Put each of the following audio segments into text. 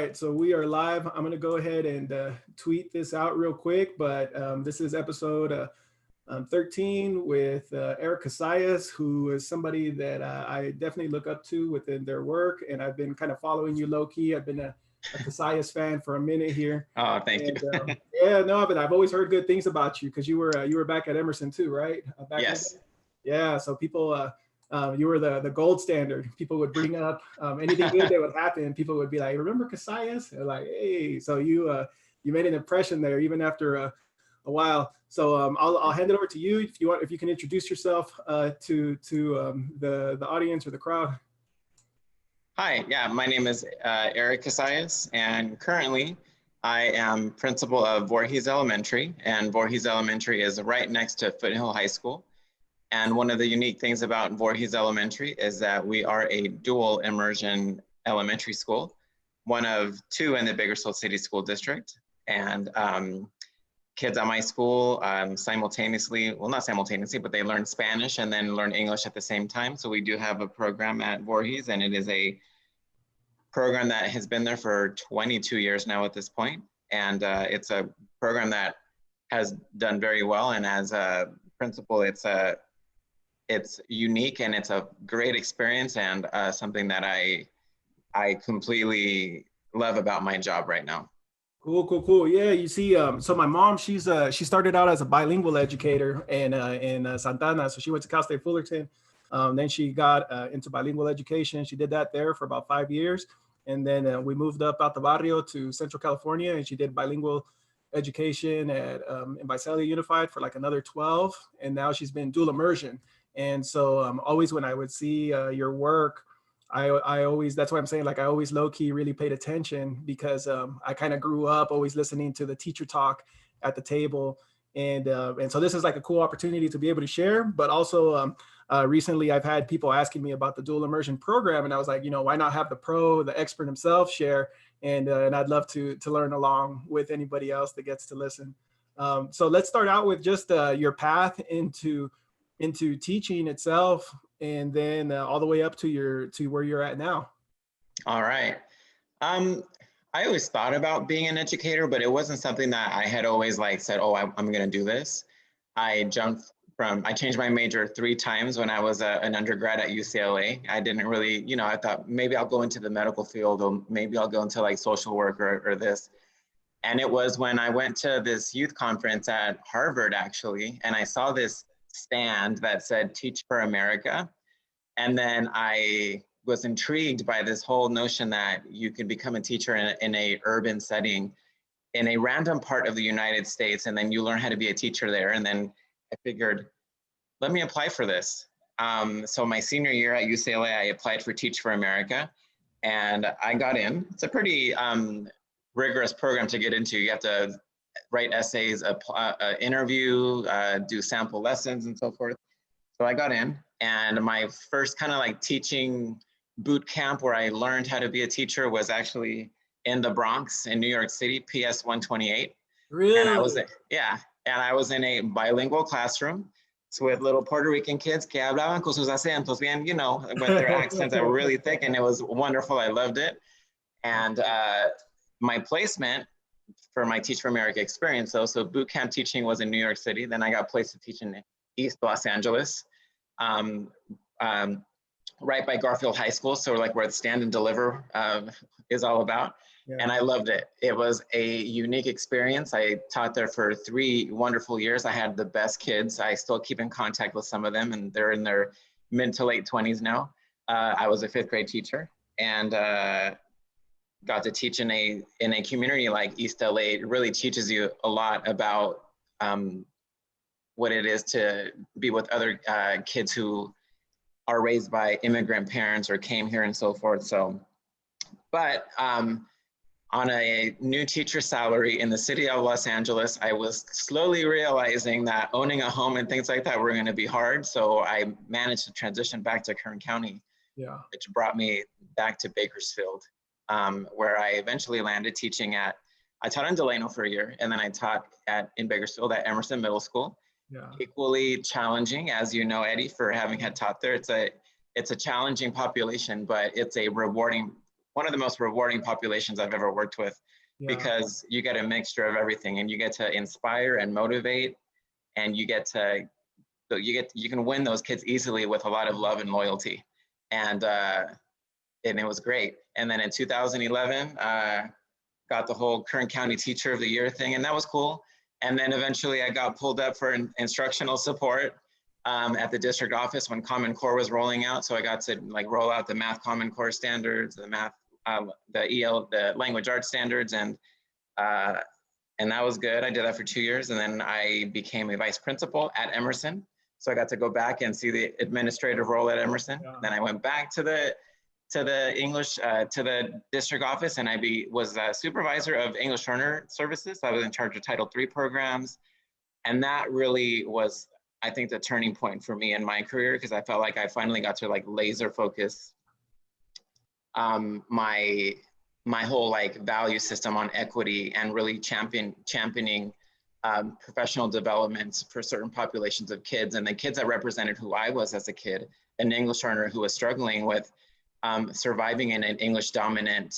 right, so we are live. I'm going to go ahead and tweet this out real quick, but this is episode 13 with Erick Casallas, who is somebody that I definitely look up to within their work, and I've been kind of following you low-key. I've been a Casallas fan for a minute here. Oh, thank you. Yeah, no, but I've always heard good things about you because you were back at Immersion too, right? Back Yes. Yeah, so people, you were the gold standard. People would bring up anything good that would happen. People would be like, "Remember Casallas?" And like, "Hey," so you made an impression there even after a while. So I'll hand it over to you if you want. If you can introduce yourself to the audience or the crowd. Hi, yeah, my name is Erick Casallas, and currently I am principal of Voorhees Elementary, and Voorhees Elementary is right next to Foothill High School. And one of the unique things about Voorhees Elementary is that we are a dual immersion elementary school, one of two in the Bakersfield City School District. And kids at my school simultaneously, well, not simultaneously, but they learn Spanish and then learn English at the same time. So we do have a program at Voorhees, and it is a program that has been there for 22 years now at this point. And it's a program that has done very well. And as a principal, it's unique and it's a great experience and something that I completely love about my job right now. Cool. Yeah, you see, so my mom, she started out as a bilingual educator in Santana. So she went to Cal State Fullerton. Then she got into bilingual education. She did that there for about 5 years. And then we moved up out the barrio to Central California, and she did bilingual education at in Visalia Unified for like another 12. And now she's been dual immersion. And so always when I would see your work, I always, that's why I'm saying, like, I always low-key really paid attention because I kind of grew up always listening to the teacher talk at the table. And so this is like a cool opportunity to be able to share, but also recently I've had people asking me about the dual immersion program, and I was like, why not have the expert himself share? And I'd love to learn along with anybody else that gets to listen. So let's start out with just your path into teaching itself, and then all the way up to where you're at now. All right. I always thought about being an educator, but it wasn't something that I had always said, oh, I'm going to do this. I changed my major 3 times when I was an undergrad at UCLA. I didn't really, I thought maybe I'll go into the medical field, or maybe I'll go into social work or this. And it was when I went to this youth conference at Harvard, actually, and I saw this stand that said Teach for America. And then I was intrigued by this whole notion that you could become a teacher in a urban setting in a random part of the United States, and then you learn how to be a teacher there. And then I figured, let me apply for this. So my senior year at UCLA, I applied for Teach for America, and I got in. It's a pretty rigorous program to get into. You have to write essays, interview, do sample lessons and so forth. So I got in, and my first kind of teaching boot camp where I learned how to be a teacher was actually in the Bronx in New York City, PS 128. Really? And I was in a bilingual classroom with little Puerto Rican kids que hablaban con sus acentos bien, with their accents that were really thick, and it was wonderful. I loved it. And my placement for my Teach for America experience, so boot camp teaching was in New York City. Then I got placed to teach in East Los Angeles, right by Garfield High School, so where the Stand and Deliver is all about. Yeah. And I loved it. It was a unique experience. I taught there for 3 wonderful years. I had the best kids. I still keep in contact with some of them, and they're in their mid to late 20s now. I was a 5th grade teacher, and got to teach in a community like East LA. It really teaches you a lot about what it is to be with other kids who are raised by immigrant parents or came here and so forth. So, but on a new teacher salary in the city of Los Angeles, I was slowly realizing that owning a home and things like that were going to be hard. So I managed to transition back to Kern County, which brought me back to Bakersfield, where I eventually landed teaching I taught in Delano for a year, and then I taught in Bakersfield at Emerson Middle School. Yeah. Equally challenging, as you know, Eddie, for having had taught there. It's a challenging population, but it's a rewarding one of the most rewarding populations I've ever worked with, Yeah. because you get a mixture of everything, and you get to inspire and motivate, and you can win those kids easily with a lot of love and loyalty. And it was great. And then in 2011, got the whole Kern County Teacher of the Year thing, and that was cool. And then eventually I got pulled up for instructional support at the district office when Common Core was rolling out. So I got to like roll out the math Common Core standards, the math, the language arts standards, and that was good. I did that for 2 years, and then I became a vice principal at Immersion. So I got to go back and see the administrative role at Immersion. Yeah. Then I went back to the English, to the district office, and I was a supervisor of English learner services. So I was in charge of Title III programs. And that really was, I think, the turning point for me in my career, because I felt like I finally got to like laser focus my whole like value system on equity, and really championing professional development for certain populations of kids. And the kids that represented who I was as a kid, an English learner who was struggling with surviving in an English dominant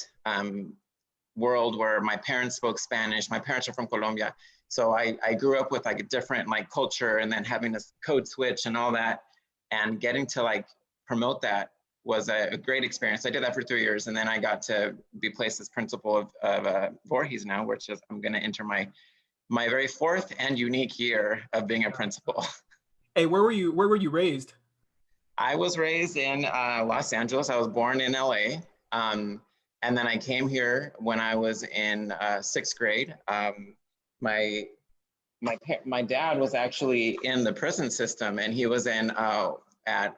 world where my parents spoke Spanish. My parents are from Colombia. So I grew up with like a different like culture, and then having this code switch and all that, and getting to like promote that was a great experience. I did that for 3 years, and then I got to be placed as principal of Voorhees now, which is, I'm gonna enter my very 4th and unique year of being a principal. Hey, where were you raised? I was raised in Los Angeles. I was born in LA. And then I came here when I was in 6th grade. My dad was actually in the prison system, and he was in at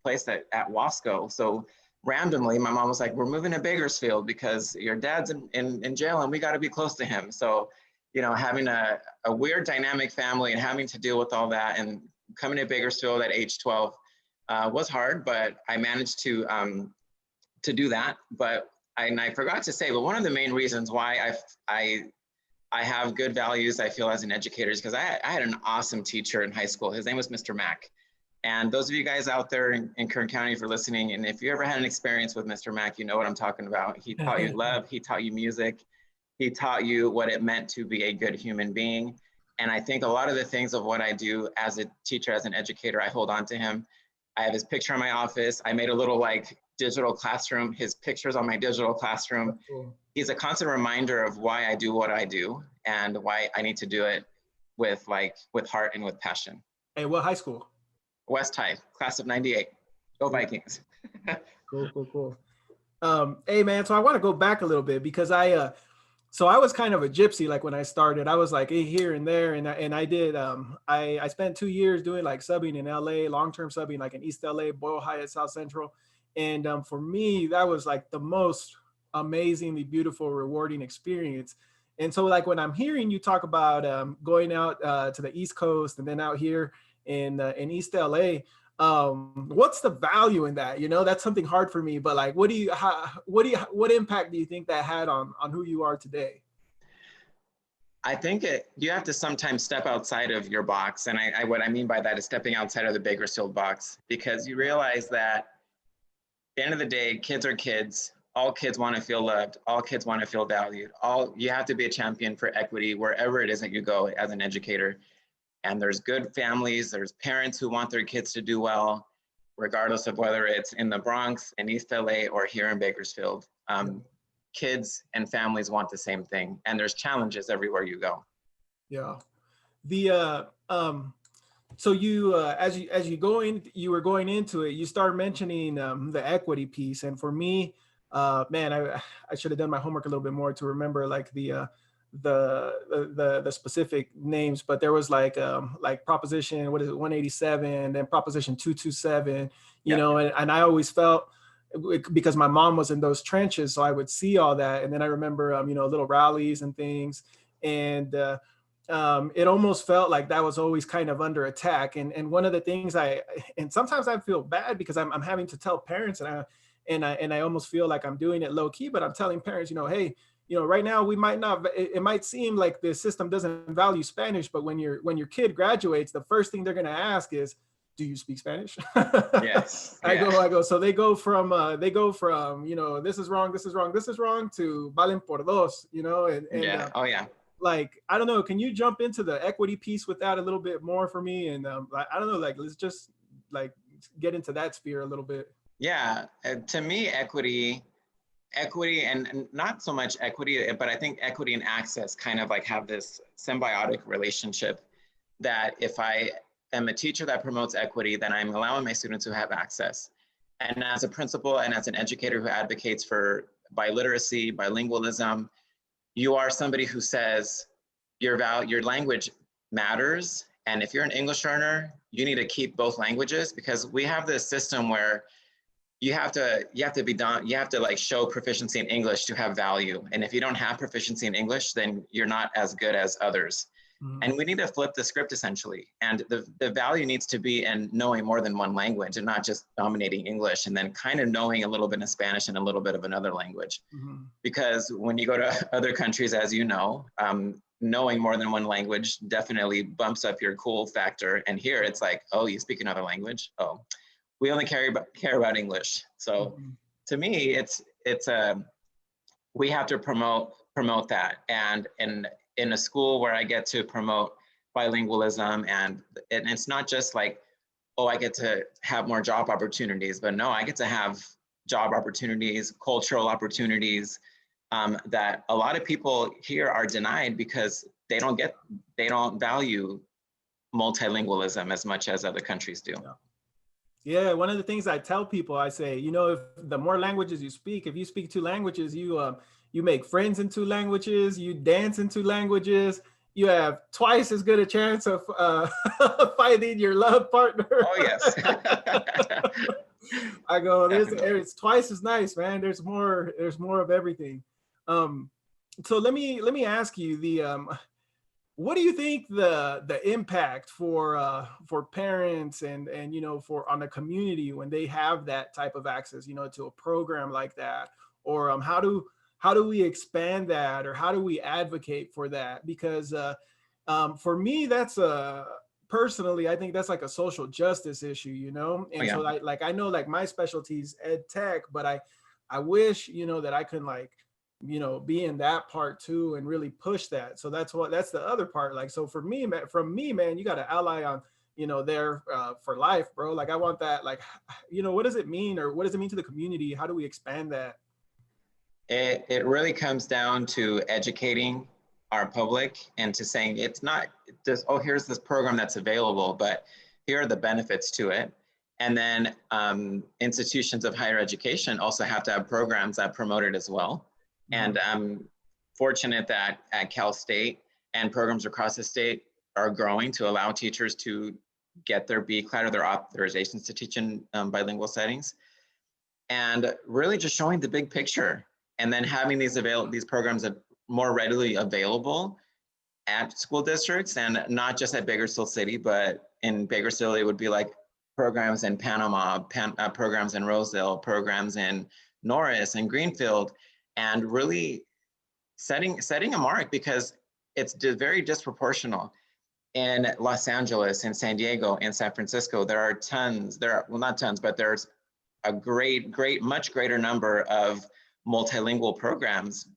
Wasco. So randomly, my mom was like, "We're moving to Bakersfield because your dad's in jail, and we got to be close to him." So, you know, having a weird dynamic family and having to deal with all that, and coming to Bakersfield at age 12 was hard, but I managed to do that. But I forgot to say, but one of the main reasons why I have good values, I feel, as an educator, is because I had an awesome teacher in high school. His name was Mr. Mack. And those of you guys out there in Kern County for listening, and if you ever had an experience with Mr. Mack, you know what I'm talking about. He taught you love, he taught you music, he taught you what it meant to be a good human being. And I think a lot of the things of what I do as a teacher, as an educator, I hold on to him. I have his picture in my office. I made a little like digital classroom, his pictures on my digital classroom. Cool. He's a constant reminder of why I do what I do, and why I need to do it with heart and with passion. Hey, what high school? West High, class of '98. Go Vikings. Cool. Hey man, so I want to go back a little bit, because I was kind of a gypsy. Like when I started, I was like here and there, and I did I spent 2 years doing like subbing in LA, long-term subbing, like in East LA, Boyle Hyatt, South Central. And for me, that was like the most amazingly beautiful, rewarding experience. And so like when I'm hearing you talk about going out to the East Coast, and then out here in East LA, what's the value in that? You know, that's something hard for me, but like, what impact do you think that had on who you are today? I think you have to sometimes step outside of your box. And what I mean by that is stepping outside of the Bakersfield box, because you realize that at the end of the day, kids are kids. All kids want to feel loved. All kids want to feel valued. You have to be a champion for equity wherever it is that you go as an educator. And there's good families, there's parents who want their kids to do well, regardless of whether it's in the Bronx, in East LA, or here in Bakersfield. Kids and families want the same thing, and there's challenges everywhere you go. Yeah. So you, as you were going into it, you started mentioning the equity piece. And for me, man, I should have done my homework a little bit more to remember like the specific names, but there was like Proposition, what is it, 187, then Proposition 227, you know, and I always felt, because my mom was in those trenches, so I would see all that. And then I remember, you know, little rallies and things. And it almost felt like that was always kind of under attack. And one of the things and sometimes I feel bad because I'm having to tell parents, and I almost feel like I'm doing it low key, but I'm telling parents, you know, hey, you know, right now we might not, it might seem like the system doesn't value Spanish, but when your kid graduates, the first thing they're going to ask is, do you speak Spanish? Yes. I Yeah. go. So they go from, you know, this is wrong, this is wrong, this is wrong, to valen por dos, you know, and Yeah. Oh yeah. like, I don't know, can you jump into the equity piece with that a little bit more for me? And I don't know, like, let's just like get into that sphere a little bit. Yeah. To me, equity and not so much equity, but I think equity and access kind of like have this symbiotic relationship, that if I am a teacher that promotes equity, then I'm allowing my students to have access. And as a principal and as an educator who advocates for biliteracy, bilingualism, you are somebody who says your language matters. And if you're an English learner, you need to keep both languages, because we have this system where you have to be done, you have to like show proficiency in English to have value. And if you don't have proficiency in English, then you're not as good as others. Mm-hmm. And we need to flip the script essentially. And the value needs to be in knowing more than one language and not just dominating English and then kind of knowing a little bit of Spanish and a little bit of another language. Mm-hmm. Because when you go to other countries, as you know, knowing more than one language definitely bumps up your cool factor. And here it's like, oh, you speak another language? Oh, we only care about English. So Mm-hmm. to me, it's we have to promote that. And in a school where I get to promote bilingualism, and it's not just like, oh, I get to have more job opportunities, but no, I get to have job opportunities, cultural opportunities that a lot of people here are denied because they don't value multilingualism as much as other countries do. Yeah. Yeah, one of the things I tell people, I say, you know, if the more languages you speak, if you speak 2 languages, you make friends in 2 languages, you dance in 2 languages, you have twice as good a chance of finding your love partner. Oh yes. I go, Definitely. it's twice as nice, man. There's more of everything. So let me ask you, what do you think the impact for parents and you know, for on a community when they have that type of access, you know, to a program like that? Or how do we expand that, or how do we advocate for that? Because for me, that's personally, I think that's like a social justice issue, you know. And Oh, so I know like my specialty is ed tech, but I wish, you know, that I can like, you know, be in that part too and really push that. So that's the other part. Like, so for me, man, you got to ally on, you know, there for life, bro. Like I want that, like, you know, what does it mean, or what does it mean to the community? How do we expand that? It really comes down to educating our public and to saying it's not just, oh, here's this program that's available, but here are the benefits to it. And then institutions of higher education also have to have programs that promote it as well. And I'm fortunate that at Cal State and programs across the state are growing to allow teachers to get their BCLAT or their authorizations to teach in bilingual settings. And really just showing the big picture, and then having these programs more readily available at school districts, and not just at Bakersfield City, but in Bakersfield, it would be like programs in Panama, programs in Rosedale, programs in Norris and Greenfield, and really setting a mark, because it's very disproportional. In Los Angeles, in San Diego, in San Francisco, there are well, not tons, but there's a much greater number of multilingual programs,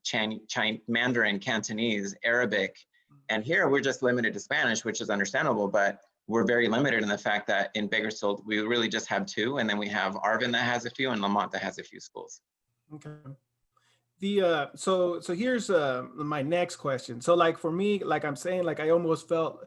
Mandarin, Cantonese, Arabic. And here we're just limited to Spanish, which is understandable, but we're very limited in the fact that in Bakersfield, we really just have 2, and then we have Arvin that has a few, and Lamont that has a few schools. Okay. So here's my next question. So like for me, like I'm saying, like I almost felt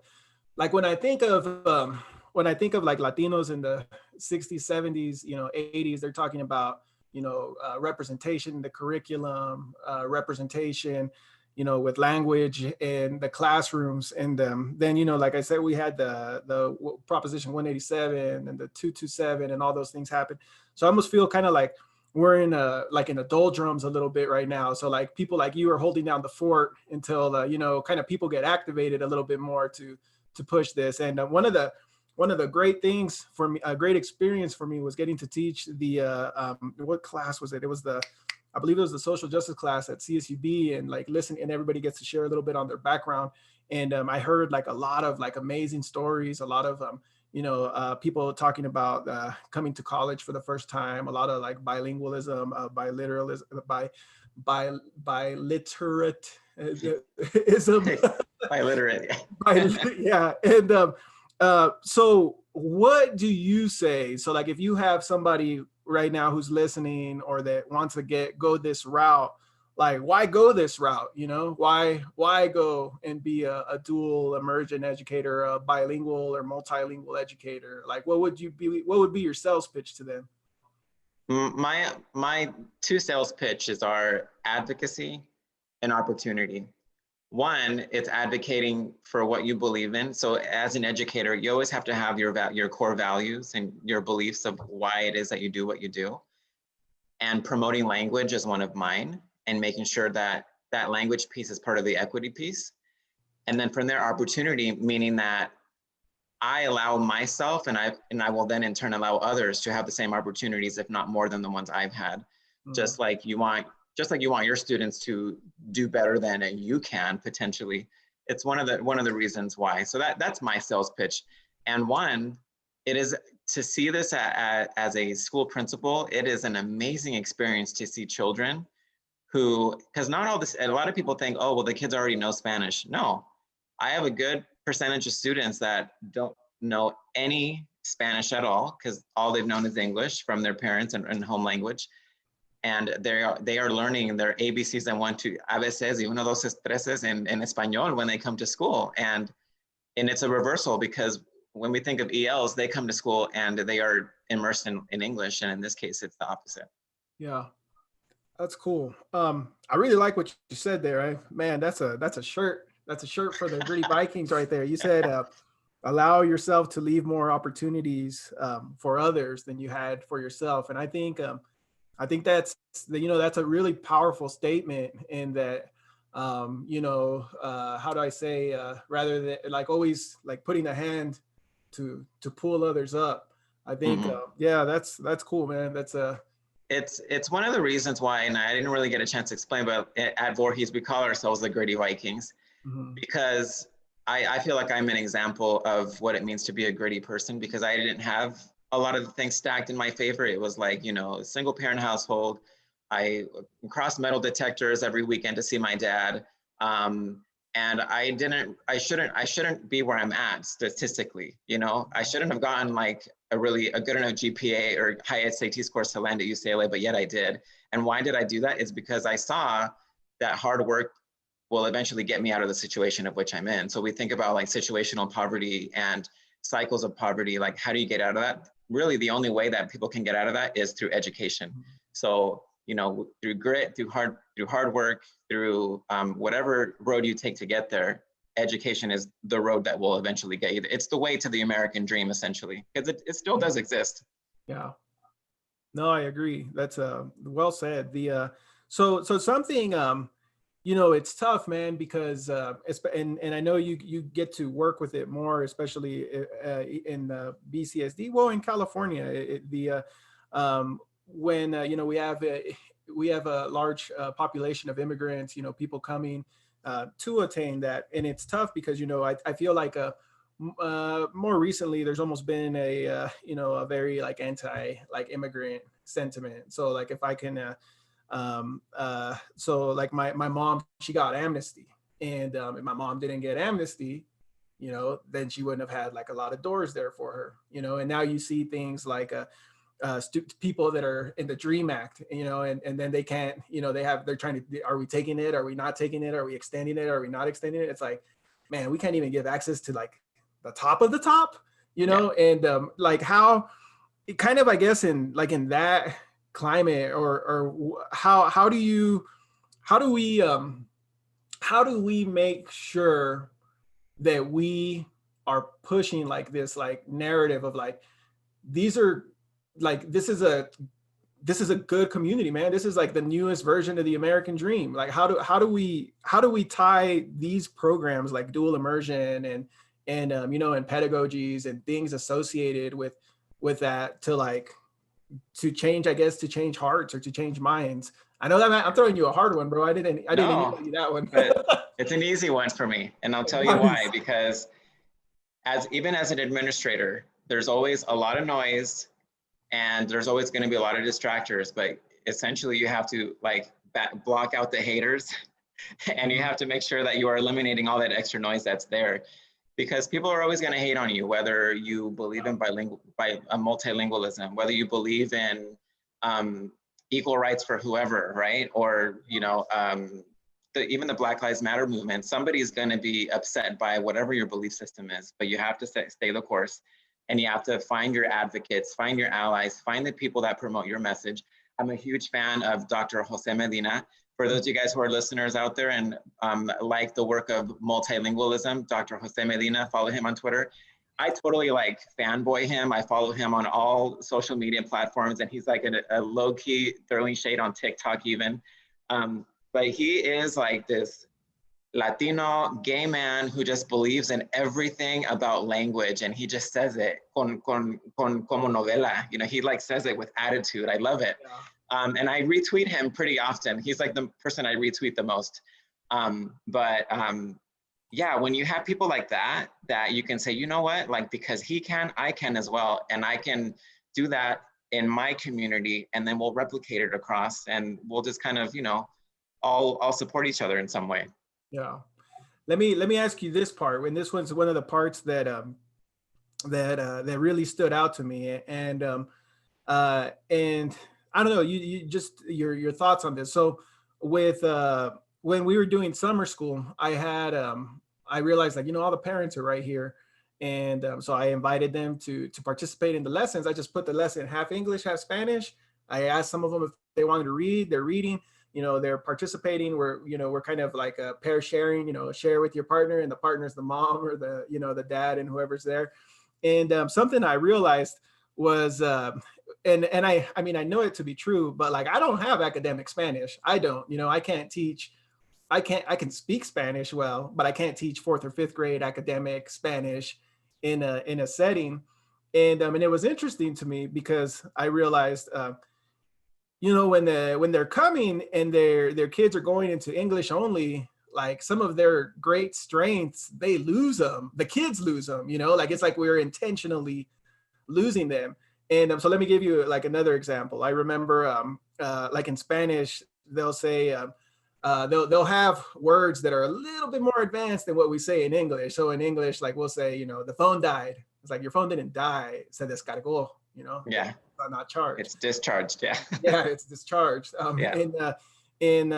like when I think of like Latinos in the 60s, 70s, you know, 80s, they're talking about, you know, representation in the curriculum, representation, you know, with language in the classrooms. And then, you know, like I said, we had the Proposition 187 and the 227 and all those things happen. So I almost feel kind of like we're in the doldrums a little bit right now. So like people like you are holding down the fort until, you know, kind of people get activated a little bit more to push this. And one of the great things for me, a great experience for me, was getting to teach the what class was it? It was I believe it was the social justice class at CSUB, and like listen, and everybody gets to share a little bit on their background. And I heard like a lot of like amazing stories, a lot of people talking about coming to college for the first time, a lot of like bilingualism, biliteralism, biliterateism. Illiterate. Yeah. And so what do you say? So like if you have somebody right now who's listening or that wants to go this route, like why go this route? Why go and be a dual immersion educator, a bilingual or multilingual educator? Like what would be your sales pitch to them? My two sales pitches are advocacy and opportunity. One, it's advocating for what you believe in. So as an educator, you always have to have your core values and your beliefs of why it is that you do what you do. And promoting language is one of mine, and making sure that that language piece is part of the equity piece. And then from there, opportunity, meaning that I allow myself and I will then in turn allow others to have the same opportunities, if not more than the ones I've had. Mm-hmm. Just like you want your students to do better than you can potentially. It's one of the reasons why. So that's my sales pitch. And one, it is to see this as a school principal. It is an amazing experience to see children who, because not all this, a lot of people think, oh, well, the kids already know Spanish. No, I have a good percentage of students that don't know any Spanish at all, because all they've known is English from their parents and home language. And they are learning their ABCs and 1, 2, a veces, y uno, dos, tres en español when they come to school. And it's a reversal, because when we think of ELs, they come to school and they are immersed in English. And in this case, it's the opposite. Yeah, that's cool. I really like what you said there. Man, that's a shirt. That's a shirt for the Gritty Vikings right there. You said, allow yourself to leave more opportunities for others than you had for yourself. And I think that's a really powerful statement, in that, how do I say, rather than like always like putting a hand to pull others up. I think, yeah, that's cool, man. It's one of the reasons why, and I didn't really get a chance to explain, but at Voorhees, we call ourselves the Gritty Vikings, because I feel like I'm an example of what it means to be a gritty person, because I didn't have a lot of the things stacked in my favor. It was like, a single parent household. I crossed metal detectors every weekend to see my dad. And I shouldn't be where I'm at statistically. I shouldn't have gotten like a good enough GPA or high SAT scores to land at UCLA, but yet I did. And why did I do that? It's because I saw that hard work will eventually get me out of the situation of which I'm in. So we think about like situational poverty and cycles of poverty. Like, how do you get out of that? Really, the only way that people can get out of that is through education. So, through grit, through hard work, through whatever road you take to get there, education is the road that will eventually get you. It's the way to the American dream, essentially, because it still does exist. Yeah. No, I agree. That's well said. So something, it's tough, man, because and I know you get to work with it more, especially in BCSD. Well, in California, when we have a large population of immigrants, people coming to attain that, and it's tough because I feel like more recently there's almost been a very like anti like immigrant sentiment. So like if I can. So like my mom, she got amnesty, and if my mom didn't get amnesty, then she wouldn't have had like a lot of doors there for her, and now you see things like people that are in the DREAM Act, and then they can't, they're trying to, are we taking it? Are we not taking it? Are we extending it? Are we not extending it? It's like, man, we can't even give access to like the top of the top, and like how it kind of, I guess, in that climate, or how do we make sure that we are pushing like this like narrative of like, this is a good community, man. This is like the newest version of the American dream. Like how do we tie these programs like dual immersion and and pedagogies and things associated with that to change hearts or to change minds. I know that I'm throwing you a hard one, bro. I didn't email you that one. It's an easy one for me, and I'll tell you why. Because even as an administrator, there's always a lot of noise and there's always going to be a lot of distractors, but essentially you have to like block out the haters and you have to make sure that you are eliminating all that extra noise that's there, because people are always going to hate on you, whether you believe in multilingualism, whether you believe in equal rights for whoever, right? Or, you know, even the Black Lives Matter movement, somebody's going to be upset by whatever your belief system is, but you have to stay the course, and you have to find your advocates, find your allies, find the people that promote your message. I'm a huge fan of Dr. Jose Medina. For those of you guys who are listeners out there and like the work of multilingualism, Dr. Jose Medina, follow him on Twitter. I totally like fanboy him. I follow him on all social media platforms, and he's like a low-key throwing shade on TikTok even. But he is like this Latino gay man who just believes in everything about language, and he just says it como novela. You know, he like says it with attitude. I love it. Yeah. And I retweet him pretty often. He's like the person I retweet the most. Yeah, when you have people like that you can say, you know what, like, because he can, I can as well, and I can do that in my community, and then we'll replicate it across, and we'll just kind of, you know, all support each other in some way. Yeah. Let me ask you this part, and this one's one of the parts that that really stood out to me, and I don't know, you just your thoughts on this. So with when we were doing summer school, I had I realized, like, you know, all the parents are right here, and so I invited them to participate in the lessons. I just put the lesson half English, half Spanish. I asked some of them if they wanted to read. They're reading. You know, they're participating. We're kind of like a pair sharing. You know, share with your partner, and the partner's the mom or the, you know, the dad and whoever's there. And something I realized was, and I mean, I know it to be true, but like, I don't have academic Spanish. I don't, you know, I can't teach. I can speak Spanish well, but I can't teach 4th or 5th grade academic Spanish in a setting. And it was interesting to me because I realized, you know, when they're coming and their kids are going into English only, like some of their great strengths, they lose them. The kids lose them, you know, like it's like we're intentionally losing them. And so let me give you like another example. I remember like in Spanish, they'll say, they'll have words that are a little bit more advanced than what we say in English. So in English, like we'll say, you know, the phone died. It's like, your phone didn't die. Se descargó, you know? Yeah. Not charged. It's discharged. Yeah. Yeah, it's discharged. Yeah. In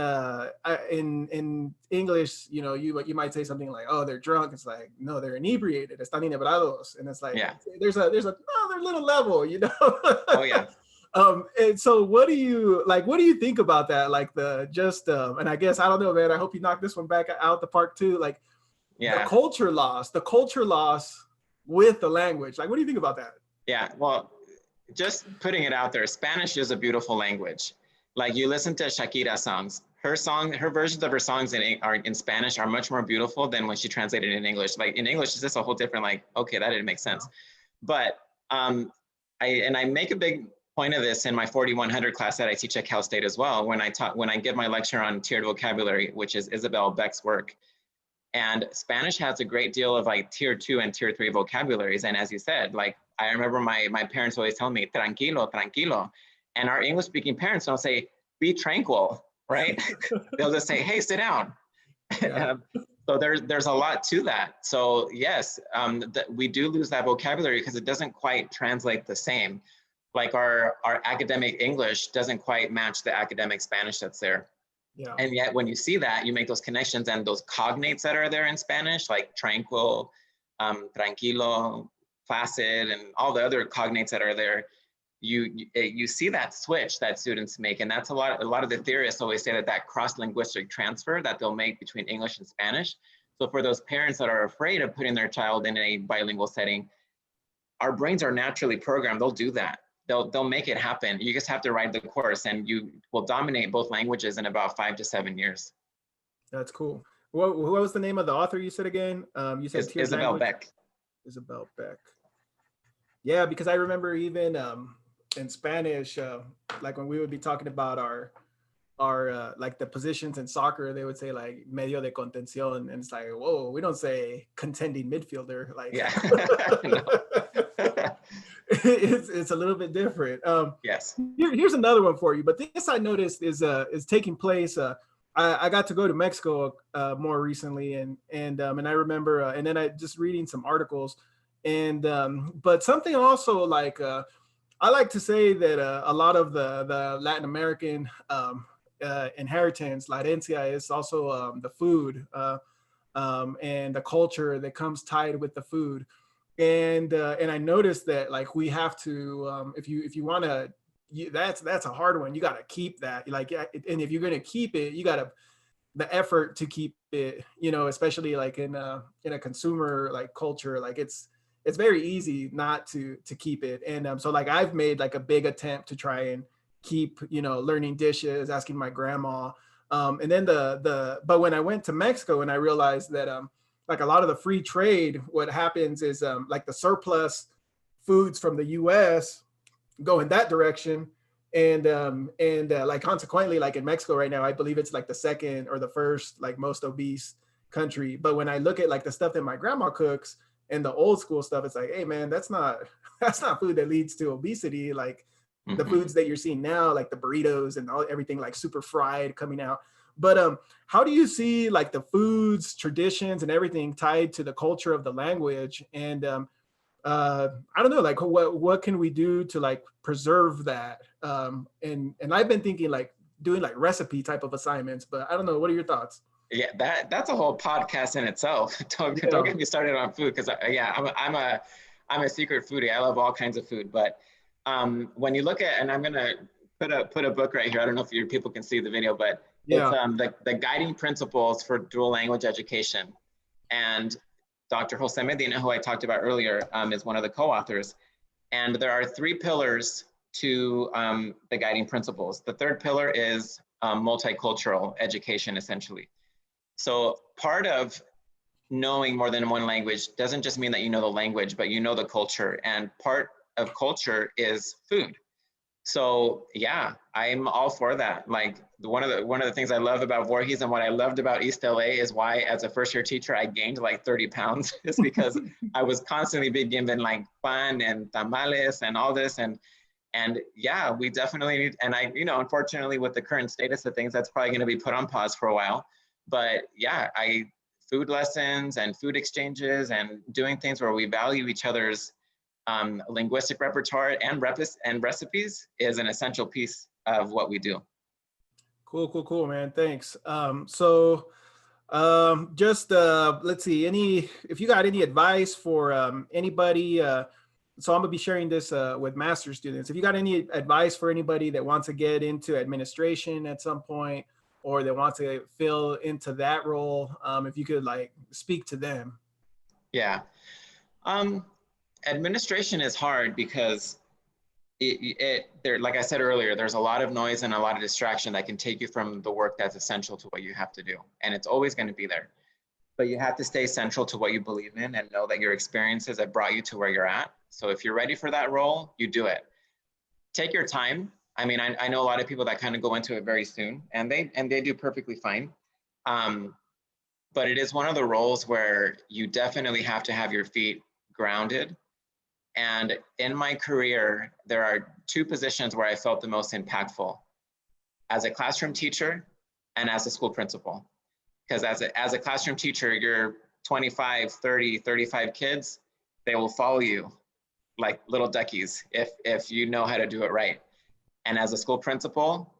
English, you know, you might say something like, "Oh, they're drunk." It's like, no, they're inebriated. Están inebriados, and it's like, yeah, there's another little level, you know. Oh yeah. And so what do you think about that? Like and I guess, I don't know, man, I hope you knock this one back out the park too. Like, yeah, the culture loss with the language. Like, what do you think about that? Yeah, well, just putting it out there, Spanish is a beautiful language. Like, you listen to Shakira's songs, her versions of her songs in Spanish are much more beautiful than when she translated in English. Like, in English, it's just a whole different, like, okay, that didn't make sense. But I make a big point of this in my 4100 class that I teach at Cal State as well, when I give my lecture on tiered vocabulary, which is Isabel Beck's work. And Spanish has a great deal of like tier 2 and tier 3 vocabularies. And as you said, like, I remember my parents always telling me, tranquilo, tranquilo. And our English speaking parents don't say, be tranquil, right? They'll just say, hey, sit down. Yeah. So there's a lot to that. So yes, we do lose that vocabulary because it doesn't quite translate the same. Like our academic English doesn't quite match the academic Spanish that's there. Yeah. And yet when you see that, you make those connections, and those cognates that are there in Spanish, like tranquil, tranquilo, placid, and all the other cognates that are there, you see that switch that students make. And that's a lot of the theorists always say that cross-linguistic transfer that they'll make between English and Spanish. So for those parents that are afraid of putting their child in a bilingual setting, our brains are naturally programmed. They'll do that. They'll make it happen. You just have to ride the course, and you will dominate both languages in about 5 to 7 years. That's cool. What was the name of the author you said again? You said Isabel Beck. Isabel Beck. Yeah, because I remember even in Spanish, like when we would be talking about our like the positions in soccer, they would say like medio de contención, and it's like, whoa, we don't say contending midfielder. Like, yeah. It's a little bit different. Yes. Here's another one for you, but this I noticed is taking place. I got to go to Mexico more recently, and I remember, and then I just reading some articles, and but something also like I like to say that a lot of the Latin American inheritance, la herencia, is also the food and the culture that comes tied with the food. And I noticed that like we have to if you want to that's a hard one. You got to keep that like yeah, and if you're going to keep it, you got to the effort to keep it, you know, especially like in a consumer like culture, like it's very easy not to keep it. And so like I've made like a big attempt to try and keep, you know, learning dishes, asking my grandma. And then but when I went to Mexico and I realized that like a lot of the free trade, what happens is like the surplus foods from the US go in that direction. And like consequently, like in Mexico right now, I believe it's like the second or the first like most obese country. But when I look at like the stuff that my grandma cooks and the old school stuff, it's like, hey man, that's not that's not food that leads to obesity. Like the foods that you're seeing now, like the burritos and everything like super fried coming out. But how do you see like the foods, traditions, and everything tied to the culture of the language? And I don't know, like what can we do to like preserve that? And I've been thinking like doing like recipe type of assignments, but I don't know. What are your thoughts? Yeah, that's a whole podcast in itself. Don't Yeah. get me started on food because yeah, I'm a secret foodie. I love all kinds of food. But when you look at, and I'm gonna put a book right here. I don't know if your people can see the video, but it's Yeah. the guiding principles for dual language education. And Dr. Jose Medina, who I talked about earlier, is one of the co-authors. And there are three pillars to the guiding principles. The third pillar is multicultural education, essentially. So part of knowing more than one language doesn't just mean that you know the language, but you know the culture. And part of culture is food. So yeah, I'm all for that. Like one of the things I love about Voorhees and what I loved about East LA is why, as a first year teacher, I gained like 30 pounds. Is because I was constantly being given like pan and tamales and all this. And yeah, we definitely need. And I, you know, unfortunately, with the current status of things, that's probably going to be put on pause for a while. But yeah, food lessons and food exchanges and doing things where we value each other's linguistic repertoire and recipes is an essential piece of what we do. Cool, man. Thanks. Just let's see. If you got any advice for anybody, so I'm gonna be sharing this with master students. If you got any advice for anybody that wants to get into administration at some point, or that wants to fill into that role, if you could like speak to them. Yeah. Administration is hard because there, like I said earlier, there's a lot of noise and a lot of distraction that can take you from the work that's essential to what you have to do. And it's always going to be there. But you have to stay central to what you believe in and know that your experiences have brought you to where you're at. So if you're ready for that role, you do it. Take your time. I mean, I know a lot of people that kind of go into it very soon, and they do perfectly fine. But it is one of the roles where you definitely have to have your feet grounded. And in my career, there are two positions where I felt the most impactful: as a classroom teacher and as a school principal. Because as a classroom teacher, you're 25, 30, 35 kids, they will follow you like little duckies if you know how to do it right. And as a school principal,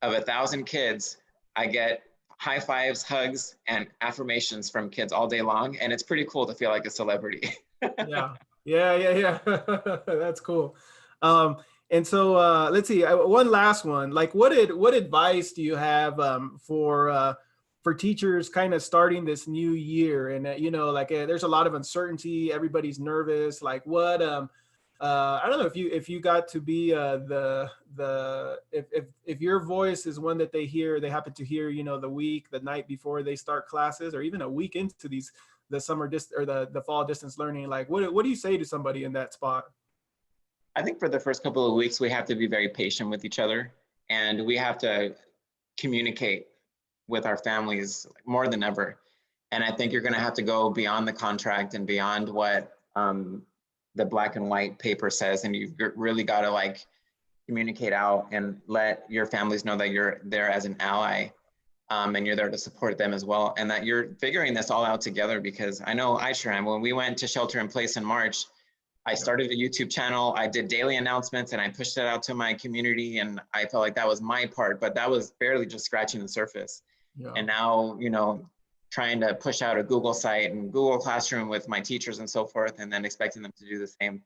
of 1,000 kids, I get high fives, hugs, and affirmations from kids all day long. And it's pretty cool to feel like a celebrity. Yeah. That's cool. And so let's see. One last one. Like, what advice do you have for teachers kind of starting this new year? And you know, like there's a lot of uncertainty. Everybody's nervous. Like, what? I don't know if you got to be if your voice is one that they hear, they happen to hear, you know, the night before they start classes, or even a week into the summer or the fall distance learning. Like, what do you say to somebody in that spot? I think for the first couple of weeks, we have to be very patient with each other, and we have to communicate with our families more than ever. And I think you're going to have to go beyond the contract and beyond what the black and white paper says, and you've really got to like communicate out and let your families know that you're there as an ally, and you're there to support them as well, and that you're figuring this all out together. Because I know I sure am. When we went to shelter in place in March, I started a YouTube channel, I did daily announcements, and I pushed it out to my community, and I felt like that was my part, but that was barely just scratching the surface. Yeah. And now, you know, trying to push out a Google site and Google Classroom with my teachers and so forth, and then expecting them to do the same.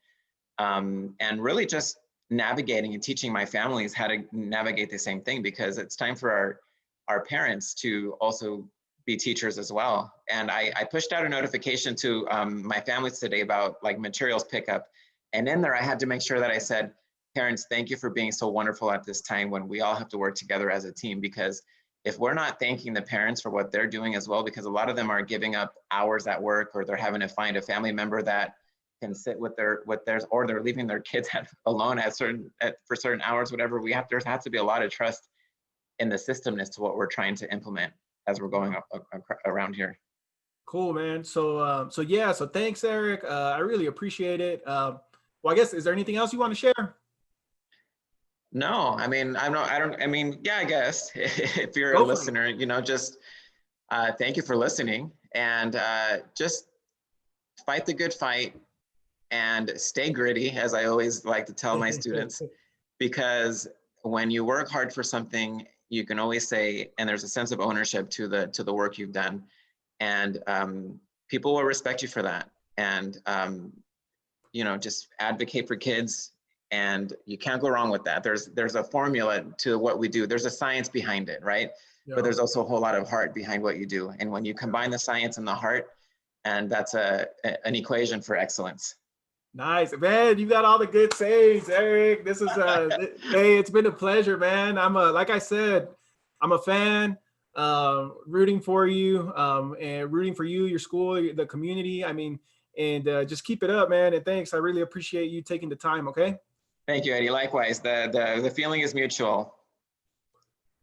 And really just navigating and teaching my families how to navigate the same thing, because it's time for our parents to also be teachers as well. And I pushed out a notification to my families today about like materials pickup. And in there, I had to make sure that I said, parents, thank you for being so wonderful at this time when we all have to work together as a team. Because if we're not thanking the parents for what they're doing as well, because a lot of them are giving up hours at work, or they're having to find a family member that can sit with theirs, or they're leaving their kids alone for certain hours, whatever. There has to be a lot of trust in the system as to what we're trying to implement as we're going around here. Cool, man. So yeah, so thanks, Eric. I really appreciate it. Well, I guess, is there anything else you want to share? No, I mean, yeah, I guess if you're a listener, you know, just thank you for listening, and just fight the good fight and stay gritty, as I always like to tell my students, because when you work hard for something, you can always say, and there's a sense of ownership to the work you've done, and people will respect you for that. And you know, just advocate for kids, and you can't go wrong with that. There's a formula to what we do. There's a science behind it, right? Yeah. But there's also a whole lot of heart behind what you do. And when you combine the science and the heart, and that's an equation for excellence. Nice, man. You got all the good sayings, Eric. This is hey, it's been a pleasure, man. Like I said, I'm a fan, rooting for you, and rooting for you, your school, the community. I mean, and just keep it up, man. And thanks. I really appreciate you taking the time. Okay. Thank you, Eddie. Likewise, the feeling is mutual.